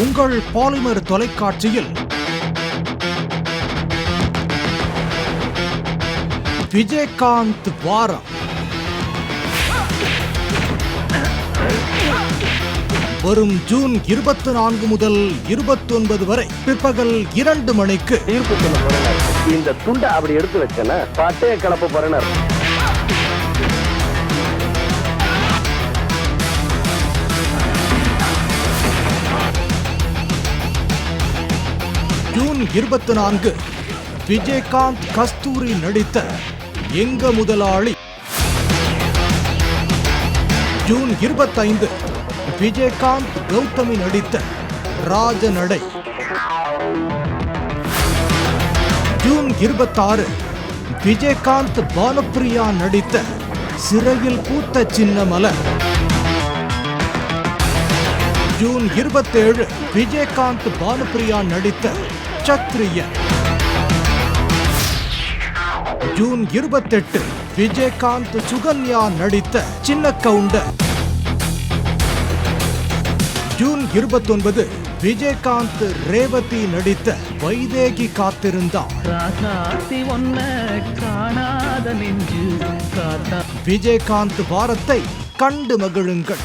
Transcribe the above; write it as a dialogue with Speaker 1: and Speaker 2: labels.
Speaker 1: உங்கள் பாலிமர் தொலைக்காட்சியில் விஜயகாந்த் வாரம் வரும் ஜூன் 24 முதல் 29 வரை பிற்பகல் 2 மணிக்கு
Speaker 2: இந்த துண்டை அப்படி எடுத்து வச்சேன்னா பட்டைய கலப்பு பரணர்.
Speaker 1: ஜூன் 24 விஜயகாந்த் கஸ்தூரி நடித்த எங்க முதலாளி. ஜூன் 25 விஜயகாந்த் கௌதமி நடித்த ராஜநடை. ஜூன் 26 விஜயகாந்த் பானுப்பிரியா நடித்த சிறையில் பூத்த சின்ன மலர். ஜூன் 27 விஜயகாந்த் பானுப்பிரியா நடித்த சத்ரியன். ஜூன் 28 விஜயகாந்த் சுகன்யா நடித்த சின்ன கவுண்டர். ஜூன் 29 விஜயகாந்த் ரேவதி நடித்த வைதேகி காத்திருந்தார். விஜயகாந்த் வாரத்தை கண்டு மகிழுங்கள்.